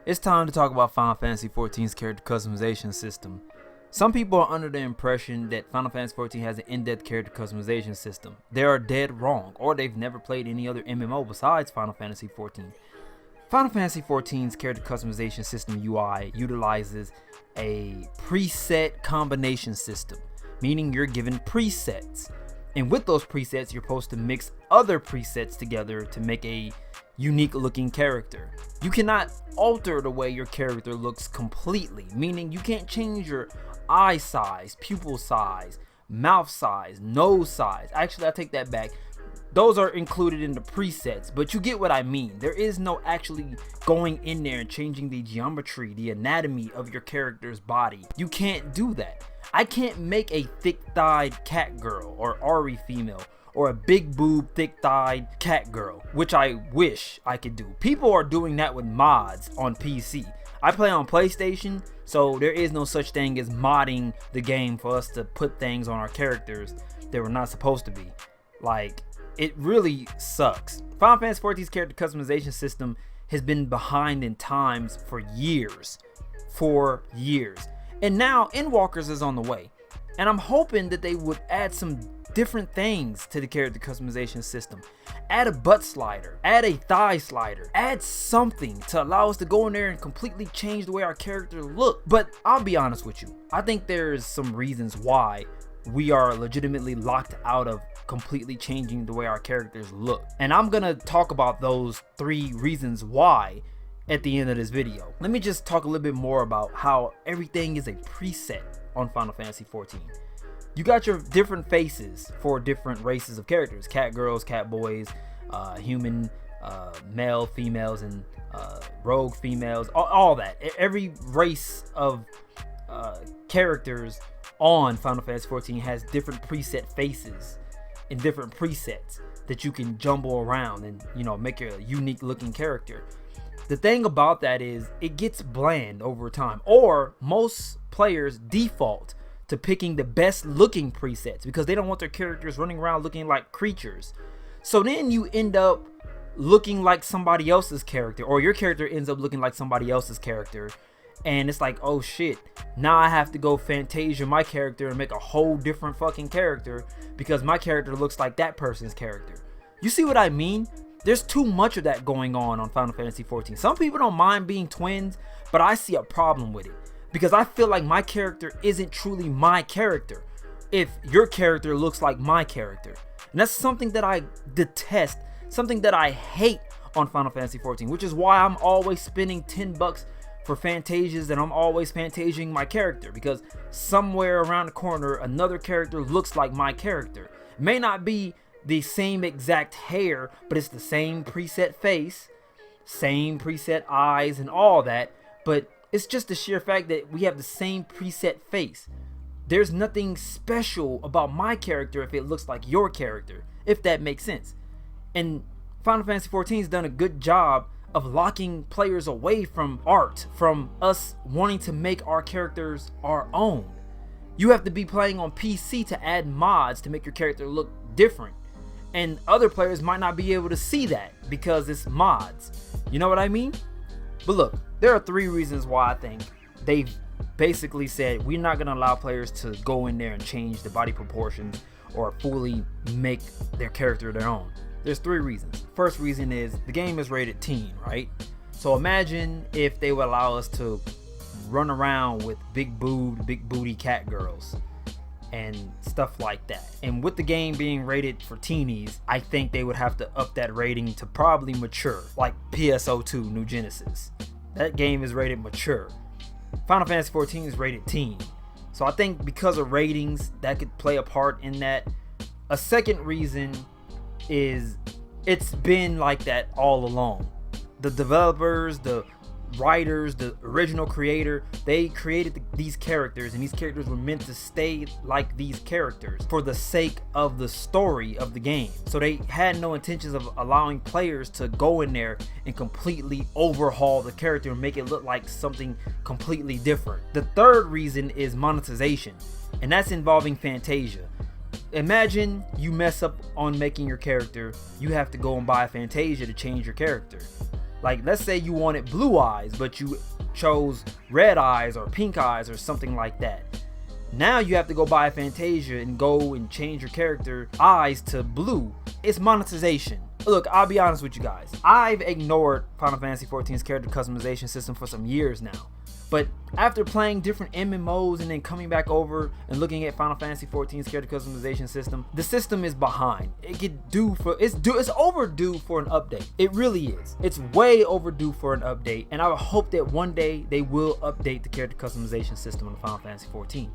It's time to talk about Final Fantasy XIV's character customization system. Some people are under the impression that Final Fantasy XIV has an in-depth character customization system. They are dead wrong, or they've never played any other MMO besides Final Fantasy XIV. Final Fantasy XIV's character customization system UI utilizes a preset combination system, meaning you're given presets. And with those presets, you're supposed to mix other presets together to make a unique looking character. You cannot alter the way your character looks completely, meaning you can't change your eye size, pupil size, mouth size, nose size. Actually, I take that back. Those are included in the presets, but you get what I mean. There is no actually going in there and changing the geometry, the anatomy of your character's body. You can't do that. I can't make a thick-thighed cat girl or Ari female or a big boob, thick-thighed cat girl, which I wish I could do. People are doing that with mods on PC. I play on PlayStation, so there is no such thing as modding the game for us to put things on our characters that we're not supposed to be. Like, it really sucks. Final Fantasy XIV's character customization system has been behind in times for years. And now Endwalkers is on the way. And I'm hoping that they would add some different things to the character customization system. Add a butt slider, add a thigh slider, add something to allow us to go in there and completely change the way our character look. But I'll be honest with you, I think there's some reasons why we are legitimately locked out of completely changing the way our characters look. And I'm gonna talk about those 3 reasons why at the end of this video. Let me just talk a little bit more about how everything is a preset on Final Fantasy XIV. You got your different faces for different races of characters: cat girls, cat boys, human, male, females, and rogue females, all that. Every race of characters on Final Fantasy XIV has different preset faces and different presets that you can jumble around and, you know, make a unique looking character. The thing about that is it gets bland over time, or most players default to picking the best looking presets because they don't want their characters running around looking like creatures. So then you end up looking like somebody else's character, or your character ends up looking like somebody else's character. And it's like, oh shit, now I have to go Fantasia my character and make a whole different fucking character because my character looks like that person's character. You see what I mean? There's too much of that going on Final Fantasy XIV. Some people don't mind being twins, but I see a problem with it because I feel like my character isn't truly my character if your character looks like my character. And that's something that I detest, something that I hate on Final Fantasy XIV, which is why I'm always spending $10 for Fantasias and I'm always Fantasiaing my character, because somewhere around the corner another character looks like my character. It may not be the same exact hair, but it's the same preset face, same preset eyes and all that, but it's just the sheer fact that we have the same preset face. There's nothing special about my character if it looks like your character, if that makes sense. And Final Fantasy XIV has done a good job of locking players away from art, from us wanting to make our characters our own. You have to be playing on PC to add mods to make your character look different. And other players might not be able to see that because it's mods. You know what I mean? But look, there are 3 reasons why I think they've basically said we're not going to allow players to go in there and change the body proportions or fully make their character their own. There's 3 reasons. First reason is the game is rated teen, right? So imagine if they would allow us to run around with big booty cat girls and stuff like that. And with the game being rated for teenies, I think they would have to up that rating to probably mature, like PSO2 New Genesis. That game is rated mature. Final Fantasy XIV is rated teen. So I think because of ratings, that could play a part in that. A second reason is it's been like that all along. The developers, the writers, the original creator, they created these characters, and these characters were meant to stay like these characters for the sake of the story of the game. So they had no intentions of allowing players to go in there and completely overhaul the character and make it look like something completely different. The third reason is monetization, and that's involving Fantasia. Imagine you mess up on making your character, you have to go and buy Fantasia to change your character. Like, let's say you wanted blue eyes, but you chose red eyes or pink eyes or something like that. Now you have to go buy a Fantasia and go and change your character eyes to blue. It's monetization. Look, I'll be honest with you guys. I've ignored Final Fantasy XIV's character customization system for some years now. But after playing different MMOs and then coming back over and looking at Final Fantasy XIV's character customization system, the system is behind. It's overdue for an update. It really is. It's way overdue for an update, and I hope that one day they will update the character customization system in Final Fantasy XIV.